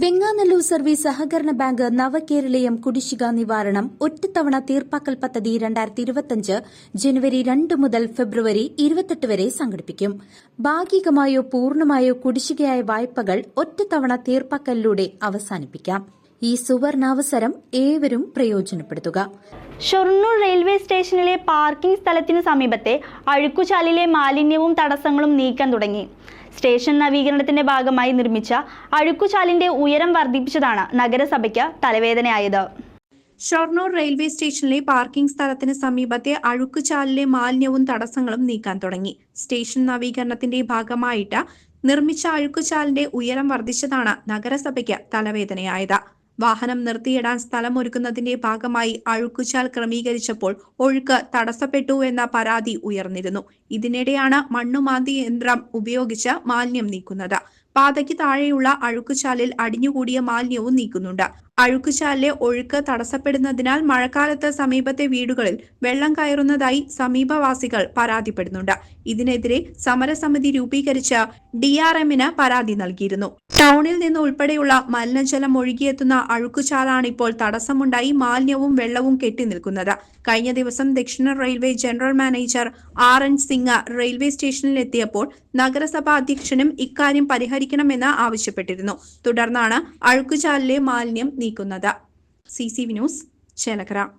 Venganallur service സഹകരണ bank നവകേരളീയം കുടിശ്ശിക നിവാരണം ഒറ്റത്തവണ തീർപ്പാക്കൽ പദ്ധതി 2025 ജനുവരി 2 മുതൽ ഫെബ്രുവരി 28 വരെ സംഘടിപ്പിക്കും. ഭാഗികമായോ പൂർണ്ണമായോ കുടിശ്ശികയായ വായ്പകൾ ഒറ്റത്തവണ തീർപ്പാക്കലിലൂടെ അവസാനിപ്പിക്കാം. ഈ സുവർണാവസരം ഏവരും പ്രയോജനപ്പെടുത്തുക. ഷൊർണൂർ റെയിൽവേ സ്റ്റേഷനിലെ പാർക്കിംഗ് സ്ഥലത്തിനു സമീപത്തെ അഴുക്കുചാലിലെ മാലിന്യവും തടസ്സങ്ങളും നീക്കാൻ തുടങ്ങി. സ്റ്റേഷൻ നവീകരണത്തിന്റെ ഭാഗമായി നിർമ്മിച്ച അഴുക്കുചാലിന്റെ ഉയരം വർദ്ധിപ്പിച്ചതാണ് നഗരസഭയ്ക്ക് തലവേദനയായത്. ഷൊർണൂർ റെയിൽവേ സ്റ്റേഷനിലെ പാർക്കിംഗ് സ്ഥലത്തിന് സമീപത്തെ അഴുക്കുചാലിലെ മാലിന്യവും തടസ്സങ്ങളും നീക്കാൻ തുടങ്ങി. സ്റ്റേഷൻ നവീകരണത്തിന്റെ ഭാഗമായിട്ട് നിർമ്മിച്ച അഴുക്കുചാലിന്റെ ഉയരം വർദ്ധിച്ചതാണ് നഗരസഭയ്ക്ക് തലവേദനയായത്. വാഹനം നിർത്തിയിടാൻ സ്ഥലമൊരുക്കുന്നതിന്റെ ഭാഗമായി അഴുക്കുചാൽ ക്രമീകരിച്ചപ്പോൾ ഒഴുക്ക് തടസ്സപ്പെട്ടു എന്ന പരാതി ഉയർന്നിരുന്നു. ഇതിനിടെയാണ് മണ്ണുമാന്തി യന്ത്രം ഉപയോഗിച്ച് മാലിന്യം നീക്കുന്നത്. പാതയ്ക്ക് താഴെയുള്ള അഴുക്കുചാലിൽ അടിഞ്ഞുകൂടിയ മാലിന്യവും നീക്കുന്നുണ്ട്. അഴുക്കുചാലിലെ ഒഴുക്ക് തടസ്സപ്പെടുന്നതിനാൽ മഴക്കാലത്ത് സമീപത്തെ വീടുകളിൽ വെള്ളം കയറുന്നതായി സമീപവാസികൾ പരാതിപ്പെടുന്നുണ്ട്. ഇതിനെതിരെ സമരസമിതി രൂപീകരിച്ച് DRMന് പരാതി നൽകിയിരുന്നു. ടൗണിൽ നിന്ന് ഉൾപ്പെടെയുള്ള മലിനജലം ഒഴുകിയെത്തുന്ന അഴുക്കുചാലാണിപ്പോൾ തടസ്സമുണ്ടായി മാലിന്യവും വെള്ളവും കെട്ടിനിൽക്കുന്നത്. കഴിഞ്ഞ ദിവസം ദക്ഷിണ railway general manager RN Singh railway സ്റ്റേഷനിലെത്തിയപ്പോൾ നഗരസഭാ അധ്യക്ഷനും ഇക്കാര്യം പരിഹരിക്കണമെന്ന് ആവശ്യപ്പെട്ടിരുന്നു. തുടർന്നാണ് അഴുക്കുചാലിലെ മാലിന്യം നീക്കുന്നത്. CCV news, Chelakkara.